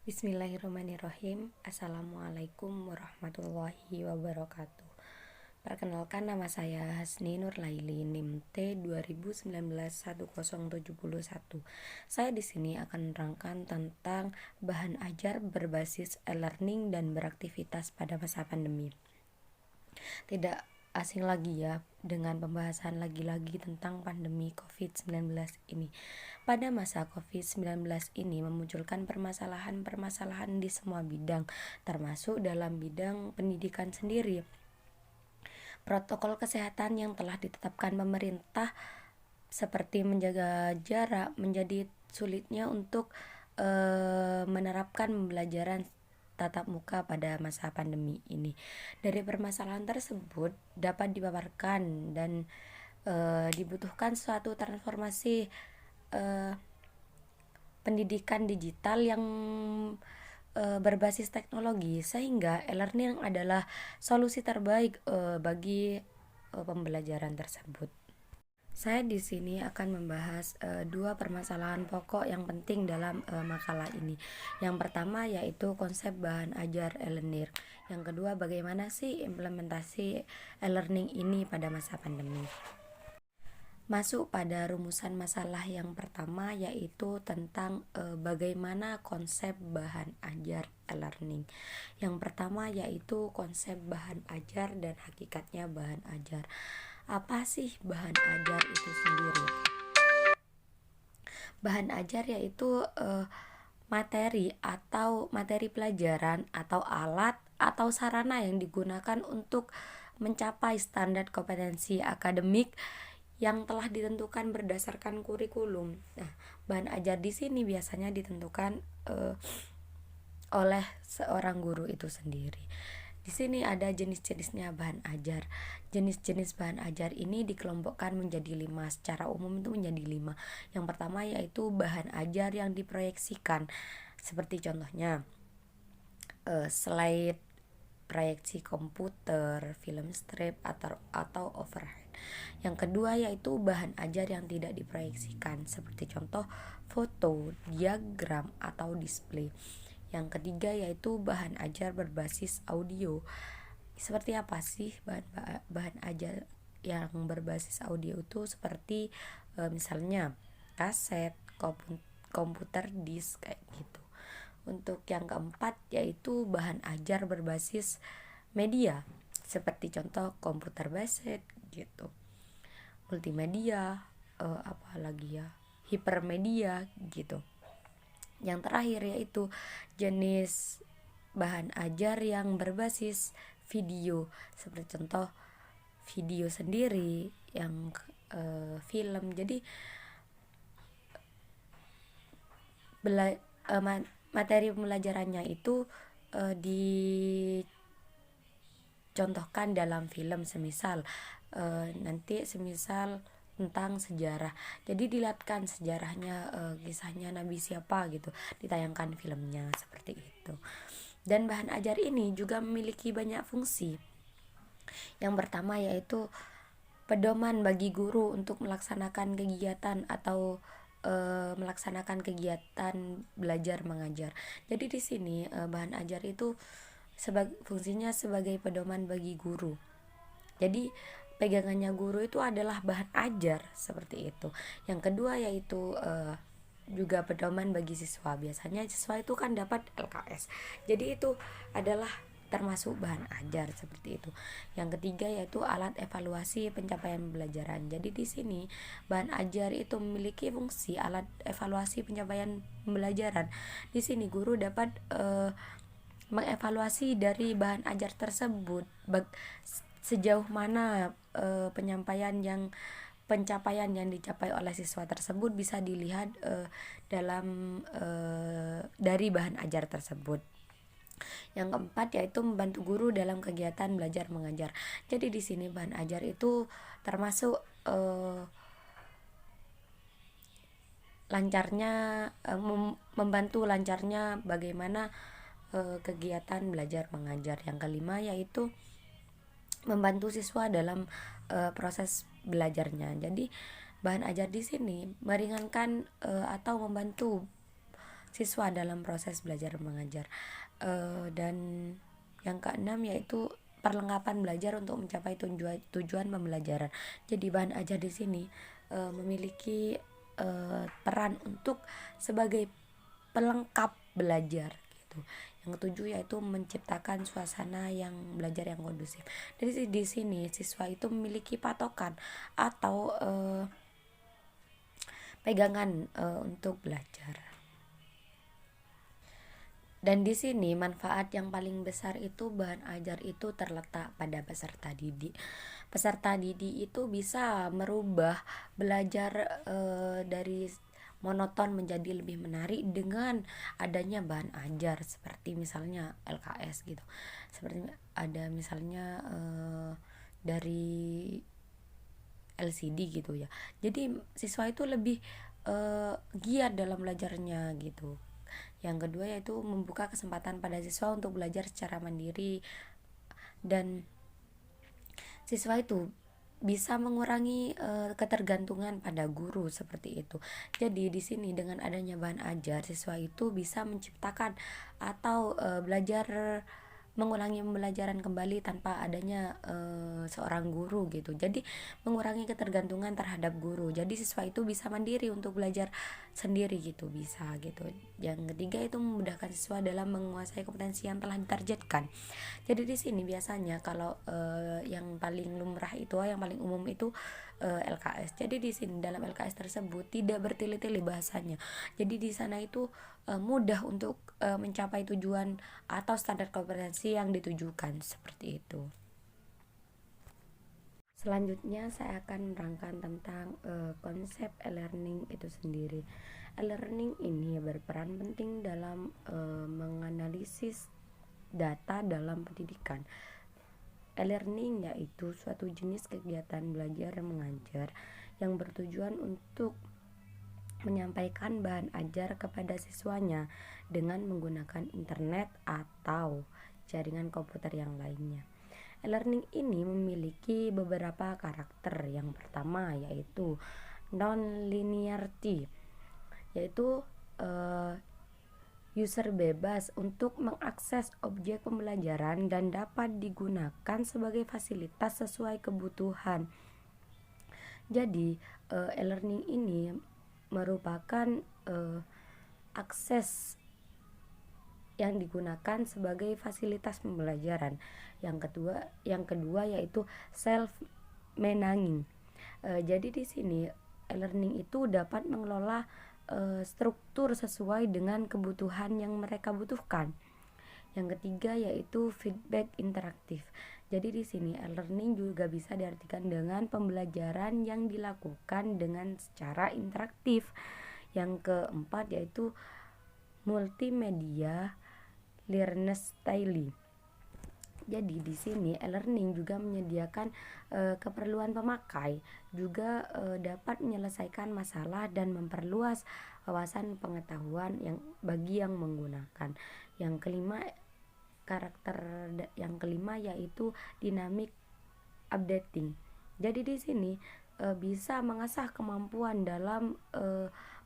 Bismillahirrahmanirrahim. Assalamualaikum warahmatullahi wabarakatuh. Perkenalkan, nama saya Hasni Nurlaili, NIM T 2019-1071. Saya di sini akan menerangkan tentang bahan ajar berbasis e-learning dan beraktivitas pada masa pandemi. Tidak asing lagi ya dengan pembahasan lagi-lagi tentang pandemi COVID-19 ini. Pada masa COVID-19 ini memunculkan permasalahan-permasalahan di semua bidang, termasuk dalam bidang pendidikan sendiri. Protokol kesehatan yang telah ditetapkan pemerintah seperti menjaga jarak menjadi sulitnya untuk menerapkan pembelajaran tatap muka pada masa pandemi ini. Dari permasalahan tersebut dapat dipaparkan dan dibutuhkan suatu transformasi pendidikan digital yang berbasis teknologi, sehingga e-learning adalah solusi terbaik bagi pembelajaran tersebut. Saya di sini akan membahas dua permasalahan pokok yang penting dalam makalah ini. Yang pertama yaitu konsep bahan ajar e-learning. Yang kedua, bagaimana sih implementasi e-learning ini pada masa pandemi. Masuk pada rumusan masalah yang pertama yaitu tentang bagaimana konsep bahan ajar e-learning. Yang pertama yaitu konsep bahan ajar dan hakikatnya bahan ajar. Apa sih bahan ajar itu sendiri? Bahan ajar yaitu materi atau materi pelajaran atau alat atau sarana yang digunakan untuk mencapai standar kompetensi akademik yang telah ditentukan berdasarkan kurikulum. Nah, bahan ajar di sini biasanya ditentukan oleh seorang guru itu sendiri. Di sini ada jenis-jenisnya bahan ajar. Jenis-jenis bahan ajar ini dikelompokkan menjadi 5. Secara umum itu menjadi 5. Yang pertama yaitu bahan ajar yang diproyeksikan. Seperti contohnya slide, proyeksi komputer, film strip atau overhead. Yang kedua yaitu bahan ajar yang tidak diproyeksikan, seperti contoh foto, diagram, atau display. Yang ketiga yaitu bahan ajar berbasis audio. Seperti apa sih bahan ajar yang berbasis audio itu? Seperti misalnya kaset, komputer disk kayak gitu. Untuk yang keempat yaitu bahan ajar berbasis media, seperti contoh komputer based gitu, multimedia, apalagi ya, hipermedia gitu. Yang terakhir yaitu jenis bahan ajar yang berbasis video, seperti contoh video sendiri, yang film. Jadi materi pembelajarannya itu dicontohkan dalam film, semisal tentang sejarah. Jadi dilihatkan sejarahnya, kisahnya Nabi siapa gitu, ditayangkan filmnya seperti itu. Dan bahan ajar ini juga memiliki banyak fungsi. Yang pertama yaitu pedoman bagi guru untuk melaksanakan kegiatan atau melaksanakan kegiatan belajar mengajar. Jadi di sini bahan ajar itu fungsinya sebagai pedoman bagi guru. Jadi pegangannya guru itu adalah bahan ajar, seperti itu. Yang kedua yaitu juga pedoman bagi siswa. Biasanya siswa itu kan dapat LKS. Jadi itu adalah termasuk bahan ajar, seperti itu. Yang ketiga yaitu alat evaluasi pencapaian pembelajaran. Jadi di sini bahan ajar itu memiliki fungsi alat evaluasi pencapaian pembelajaran. Di sini guru dapat mengevaluasi dari bahan ajar tersebut, sejauh mana pencapaian yang dicapai oleh siswa tersebut bisa dilihat dari bahan ajar tersebut. Yang keempat yaitu membantu guru dalam kegiatan belajar mengajar. Jadi di sini bahan ajar itu termasuk membantu lancarnya bagaimana kegiatan belajar mengajar. Yang kelima yaitu membantu siswa dalam proses belajarnya. Jadi bahan ajar di sini meringankan atau membantu siswa dalam proses belajar mengajar. Dan yang keenam yaitu perlengkapan belajar untuk mencapai tujuan pembelajaran. Jadi bahan ajar di sini memiliki peran untuk sebagai pelengkap belajar gitu. Yang ketujuh yaitu menciptakan suasana yang belajar yang kondusif. Jadi di sini siswa itu memiliki patokan atau pegangan untuk belajar. Dan di sini manfaat yang paling besar itu bahan ajar itu terletak pada peserta didik. Peserta didik itu bisa merubah belajar dari monoton menjadi lebih menarik dengan adanya bahan ajar seperti misalnya LKS gitu. Seperti ada misalnya dari LCD gitu ya. Jadi siswa itu lebih giat dalam belajarnya gitu. Yang kedua yaitu membuka kesempatan pada siswa untuk belajar secara mandiri, dan siswa itu bisa mengurangi ketergantungan pada guru seperti itu. Jadi di sini dengan adanya bahan ajar, siswa itu bisa menciptakan atau belajar mengulangi pembelajaran kembali tanpa adanya seorang guru gitu. Jadi mengurangi ketergantungan terhadap guru. Jadi siswa itu bisa mandiri untuk belajar sendiri gitu, bisa gitu. Yang ketiga itu memudahkan siswa dalam menguasai kompetensi yang telah ditargetkan. Jadi di sini biasanya kalau yang paling lumrah itu, yang paling umum itu LKS. Jadi di sini dalam LKS tersebut tidak bertele-tele bahasanya. Jadi di sana itu mudah untuk mencapai tujuan atau standar kompetensi yang ditujukan seperti itu. Selanjutnya saya akan menerangkan tentang konsep e-learning itu sendiri. E-learning ini berperan penting dalam menganalisis data dalam pendidikan. E-learning yaitu suatu jenis kegiatan belajar mengajar yang bertujuan untuk menyampaikan bahan ajar kepada siswanya dengan menggunakan internet atau jaringan komputer yang lainnya. E-learning ini memiliki beberapa karakter. Yang pertama yaitu non-linearity, yaitu user bebas untuk mengakses objek pembelajaran dan dapat digunakan sebagai fasilitas sesuai kebutuhan. Jadi e-learning ini merupakan akses yang digunakan sebagai fasilitas pembelajaran. Yang kedua yaitu self managing. Jadi di sini e-learning itu dapat mengelola struktur sesuai dengan kebutuhan yang mereka butuhkan. Yang ketiga yaitu feedback interaktif. Jadi di sini e-learning juga bisa diartikan dengan pembelajaran yang dilakukan dengan secara interaktif. Yang keempat yaitu multimedia learning style. Jadi di sini e-learning juga menyediakan keperluan pemakai, juga dapat menyelesaikan masalah dan memperluas wawasan pengetahuan yang bagi yang menggunakan. Yang kelima yaitu dynamic updating. Jadi di sini bisa mengasah kemampuan dalam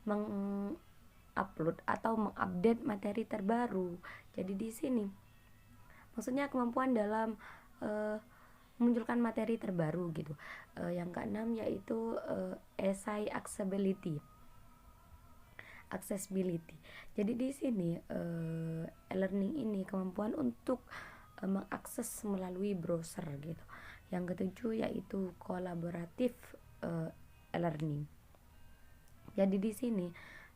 mengupload atau mengupdate materi terbaru. Jadi di sini maksudnya kemampuan dalam memunculkan materi terbaru gitu. Yang keenam yaitu essay accessibility. Jadi di sini e-learning ini kemampuan untuk mengakses melalui browser gitu. Yang ketujuh yaitu kolaboratif e-learning. Jadi di sini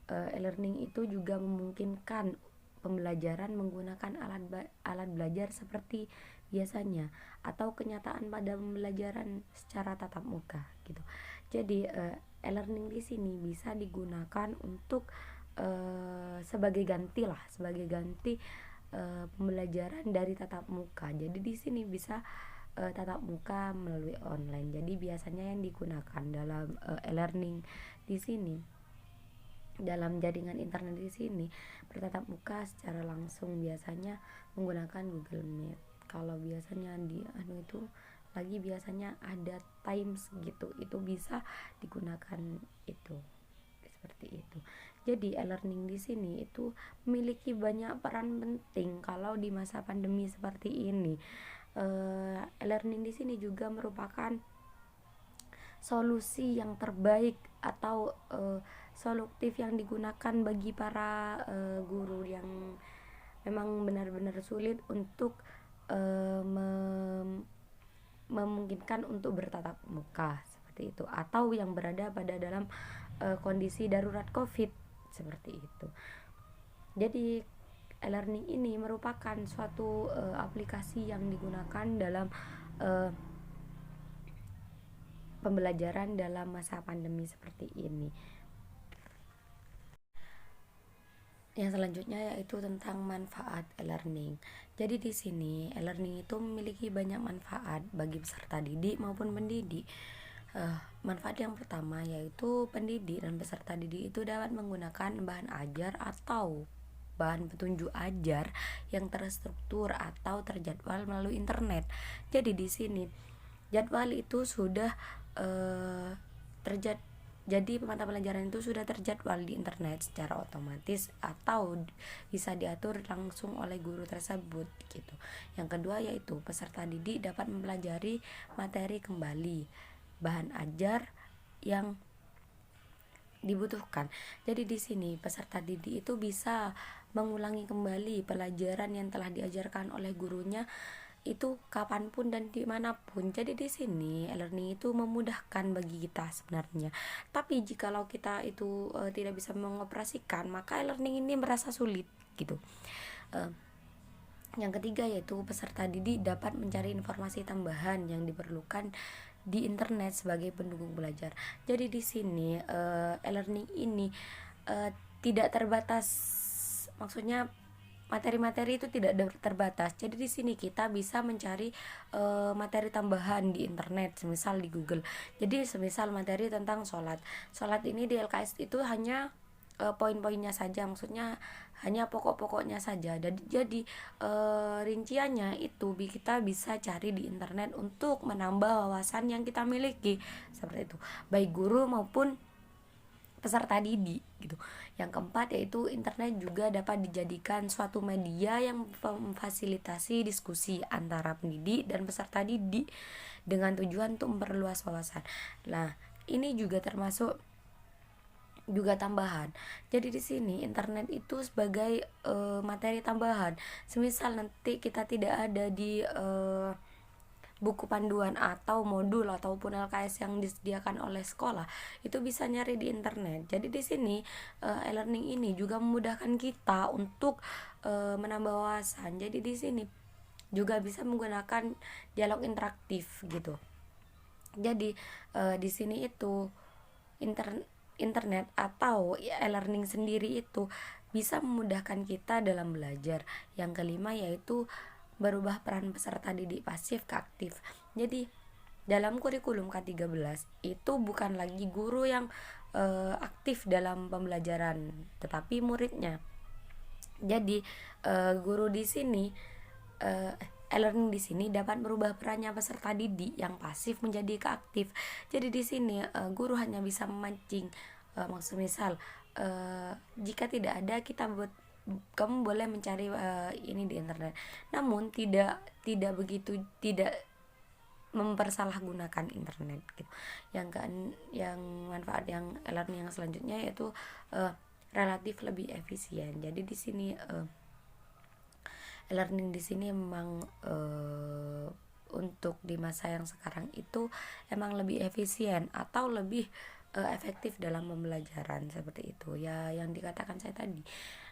e-learning itu juga memungkinkan pembelajaran menggunakan alat belajar seperti biasanya atau kenyataan pada pembelajaran secara tatap muka gitu. Jadi e-learning di sini bisa digunakan untuk sebagai ganti pembelajaran dari tatap muka. Jadi di sini bisa tatap muka melalui online. Jadi biasanya yang digunakan dalam e-learning di sini, dalam jaringan internet di sini, bertatap muka secara langsung biasanya menggunakan Google Meet. Kalau biasanya di itu lagi biasanya ada Teams gitu, itu bisa digunakan itu seperti itu. Jadi e-learning di sini itu memiliki banyak peran penting kalau di masa pandemi seperti ini. E-learning di sini juga merupakan solusi yang terbaik atau solutif yang digunakan bagi para guru yang memang benar-benar sulit untuk memungkinkan untuk bertatap muka seperti itu, atau yang berada pada dalam kondisi darurat COVID seperti itu. Jadi e-learning ini merupakan suatu aplikasi yang digunakan dalam pembelajaran dalam masa pandemi seperti ini. Yang selanjutnya yaitu tentang manfaat e-learning. Jadi di sini e-learning itu memiliki banyak manfaat bagi peserta didik maupun pendidik. Manfaat yang pertama yaitu pendidik dan peserta didik itu dapat menggunakan bahan ajar atau bahan petunjuk ajar yang terstruktur atau terjadwal melalui internet. Jadi di sini jadwal itu sudah jadi mata pelajaran itu sudah terjadwal di internet secara otomatis atau bisa diatur langsung oleh guru tersebut gitu. Yang kedua yaitu peserta didik dapat mempelajari materi kembali, bahan ajar yang dibutuhkan. Jadi di sini peserta didik itu bisa mengulangi kembali pelajaran yang telah diajarkan oleh gurunya itu kapanpun dan dimanapun. Jadi di sini e-learning itu memudahkan bagi kita sebenarnya. Tapi jikalau kita itu tidak bisa mengoperasikan, maka e-learning ini merasa sulit gitu. Yang ketiga yaitu peserta didik dapat mencari informasi tambahan yang diperlukan di internet sebagai pendukung belajar. Jadi di sini e-learning ini tidak terbatas, maksudnya materi-materi itu tidak terbatas. Jadi di sini kita bisa mencari materi tambahan di internet, semisal di Google. Jadi semisal materi tentang sholat ini di LKS itu hanya poin-poinnya saja, maksudnya hanya pokok-pokoknya saja. Jadi rinciannya itu kita bisa cari di internet untuk menambah wawasan yang kita miliki seperti itu, baik guru maupun peserta didik gitu. Yang keempat yaitu internet juga dapat dijadikan suatu media yang memfasilitasi diskusi antara pendidik dan peserta didik dengan tujuan untuk memperluas wawasan. Nah, ini juga termasuk juga tambahan. Jadi di sini internet itu sebagai materi tambahan. Semisal nanti kita tidak ada di buku panduan atau modul ataupun LKS yang disediakan oleh sekolah, itu bisa nyari di internet. Jadi di sini e-learning ini juga memudahkan kita untuk menambah wawasan. Jadi di sini juga bisa menggunakan dialog interaktif gitu. Jadi di sini itu internet atau e-learning sendiri itu bisa memudahkan kita dalam belajar. Yang kelima yaitu berubah peran peserta didik pasif ke aktif. Jadi dalam kurikulum K13 itu bukan lagi guru yang aktif dalam pembelajaran, tetapi muridnya. Jadi guru di sini e-learning di sini dapat merubah perannya peserta didik yang pasif menjadi ke aktif. Jadi di sini guru hanya bisa memancing, maksud misal jika tidak ada kamu boleh mencari ini di internet. Namun tidak begitu, tidak mempersalahgunakan internet gitu. Yang manfaat yang e-learning yang selanjutnya yaitu relatif lebih efisien. Jadi di sini e-learning di sini memang untuk di masa yang sekarang itu emang lebih efisien atau lebih efektif dalam pembelajaran seperti itu ya, yang dikatakan saya tadi.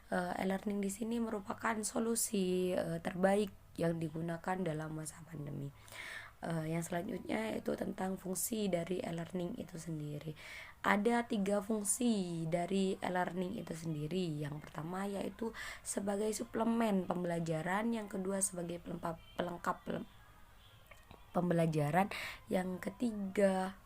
E-learning di sini merupakan solusi terbaik yang digunakan dalam masa pandemi. Yang selanjutnya itu tentang fungsi dari e-learning itu sendiri. Ada 3 fungsi dari e-learning itu sendiri. Yang pertama yaitu sebagai suplemen pembelajaran, yang kedua sebagai pelengkap pembelajaran, yang ketiga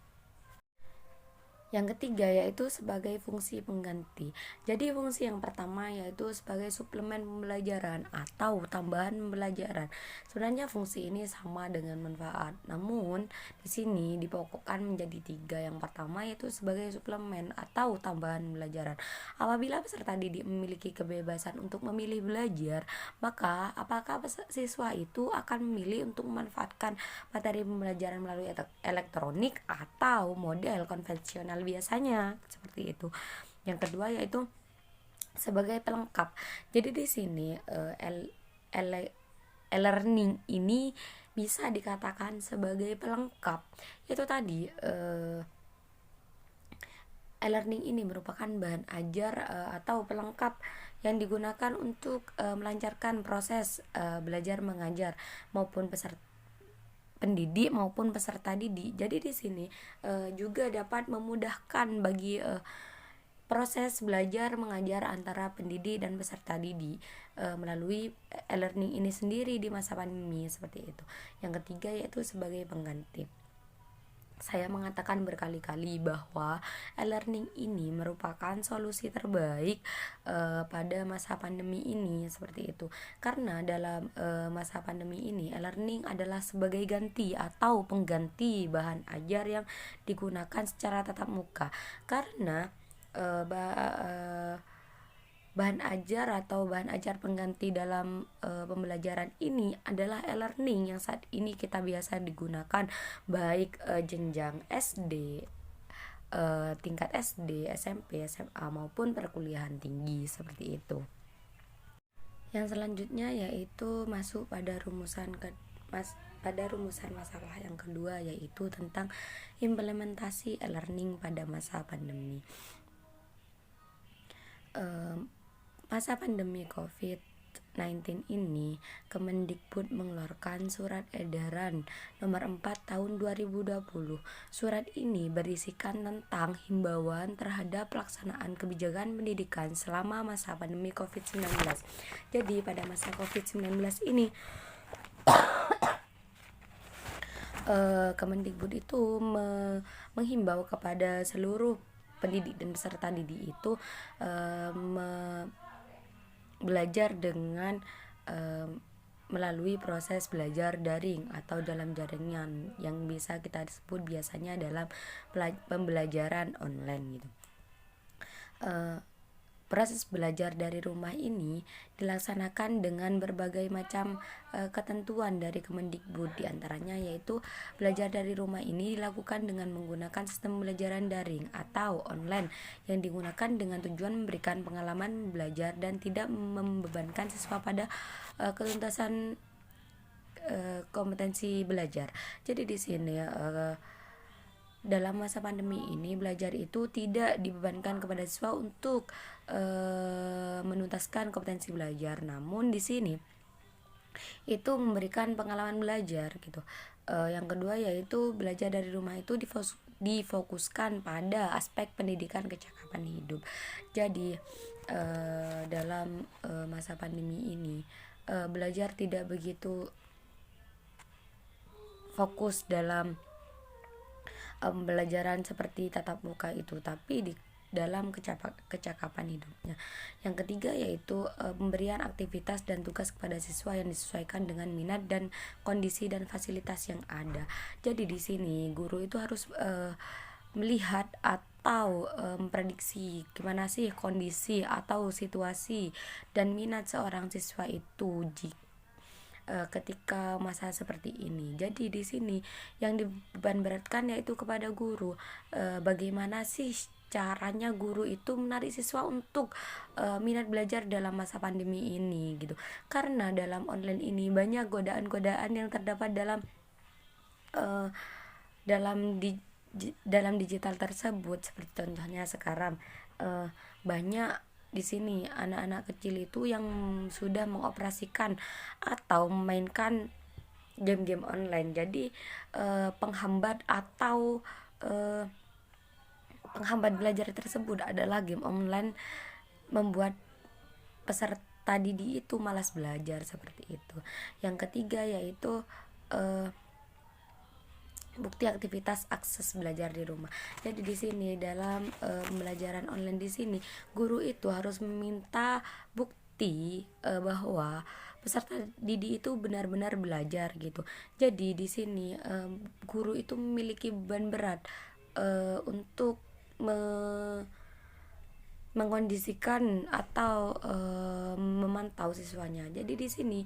Yang ketiga yaitu sebagai fungsi pengganti. Jadi fungsi yang pertama yaitu sebagai suplemen pembelajaran atau tambahan pembelajaran. Sebenarnya fungsi ini sama dengan manfaat, namun di sini dipokokkan menjadi tiga. Yang pertama yaitu sebagai suplemen atau tambahan pembelajaran. Apabila peserta didik memiliki kebebasan untuk memilih belajar, maka apakah siswa itu akan memilih untuk memanfaatkan materi pembelajaran melalui elektronik atau model konvensional biasanya seperti itu. Yang kedua yaitu sebagai pelengkap. Jadi di sini e-learning ini bisa dikatakan sebagai pelengkap. Itu tadi e-learning ini merupakan bahan ajar atau pelengkap yang digunakan untuk melancarkan proses belajar mengajar maupun pendidik maupun peserta didik. Jadi di sini juga dapat memudahkan bagi proses belajar mengajar antara pendidik dan peserta didik melalui e-learning ini sendiri di masa pandemi seperti itu. Yang ketiga yaitu sebagai pengganti. Saya mengatakan berkali-kali bahwa e-learning ini merupakan solusi terbaik pada masa pandemi ini seperti itu. Karena dalam masa pandemi ini e-learning adalah sebagai ganti atau pengganti bahan ajar yang digunakan secara tatap muka. Karena bahan ajar atau bahan ajar pengganti dalam pembelajaran ini adalah e-learning yang saat ini kita biasa digunakan baik jenjang SD, tingkat SD, SMP, SMA maupun perkuliahan tinggi seperti itu. Yang selanjutnya yaitu masuk pada rumusan masalah yang kedua, yaitu tentang implementasi e-learning pada masa pandemi. Masa pandemi COVID-19 ini, Kemendikbud mengeluarkan Surat Edaran Nomor 4 Tahun 2020. Surat ini berisikan tentang himbauan terhadap pelaksanaan kebijakan pendidikan selama masa pandemi COVID-19. Jadi pada masa COVID-19 ini Kemendikbud itu menghimbau kepada seluruh pendidik dan peserta didik itu belajar dengan melalui proses belajar daring atau dalam jaringan yang bisa kita sebut biasanya dalam pembelajaran online gitu. Proses belajar dari rumah ini dilaksanakan dengan berbagai macam ketentuan dari Kemendikbud, diantaranya yaitu belajar dari rumah ini dilakukan dengan menggunakan sistem pembelajaran daring atau online yang digunakan dengan tujuan memberikan pengalaman belajar dan tidak membebankan siswa pada ketuntasan kompetensi belajar. Jadi di sini dalam masa pandemi ini belajar itu tidak dibebankan kepada siswa untuk menuntaskan kompetensi belajar, namun di sini itu memberikan pengalaman belajar gitu. Yang kedua yaitu belajar dari rumah itu difokuskan pada aspek pendidikan kecakapan hidup. Jadi dalam masa pandemi ini belajar tidak begitu fokus dalam pembelajaran seperti tatap muka itu, tapi di dalam kecakapan hidupnya. Yang ketiga yaitu pemberian aktivitas dan tugas kepada siswa yang disesuaikan dengan minat dan kondisi dan fasilitas yang ada. Jadi di sini guru itu harus melihat atau memprediksi gimana sih kondisi atau situasi dan minat seorang siswa itu ketika masa seperti ini. Jadi di sini yang dibeban beratkan yaitu kepada guru. Bagaimana sih caranya guru itu menarik siswa untuk minat belajar dalam masa pandemi ini gitu. Karena dalam online ini banyak godaan-godaan yang terdapat dalam digital tersebut, seperti contohnya sekarang banyak di sini anak-anak kecil itu yang sudah mengoperasikan atau memainkan game-game online. Jadi penghambat belajar tersebut adalah game online, membuat peserta didik itu malas belajar seperti itu. Yang ketiga yaitu bukti aktivitas akses belajar di rumah. Jadi di sini dalam pembelajaran online di sini guru itu harus meminta bukti bahwa peserta didik itu benar-benar belajar gitu. Jadi di sini guru itu memiliki beban berat untuk mengkondisikan atau memantau siswanya. Jadi di sini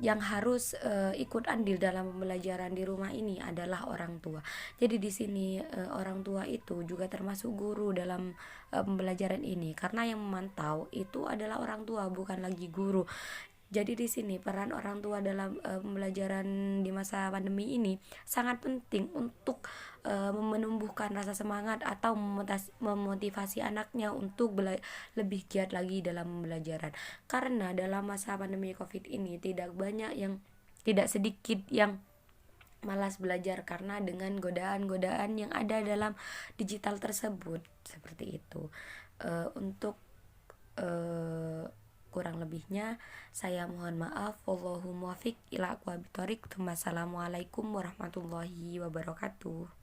yang harus ikut andil dalam pembelajaran di rumah ini adalah orang tua. Jadi di sini orang tua itu juga termasuk guru dalam pembelajaran ini, karena yang memantau itu adalah orang tua, bukan lagi guru. Jadi di sini peran orang tua dalam pembelajaran di masa pandemi ini sangat penting untuk menumbuhkan rasa semangat atau memotivasi anaknya untuk lebih giat lagi dalam pembelajaran. Karena dalam masa pandemi Covid ini tidak sedikit yang malas belajar karena dengan godaan-godaan yang ada dalam digital tersebut, seperti itu. Untuk kurang lebihnya saya mohon maaf. Wallahu muwaffiq ila aqwamit thoriq. Wassalamualaikum warahmatullahi wabarakatuh.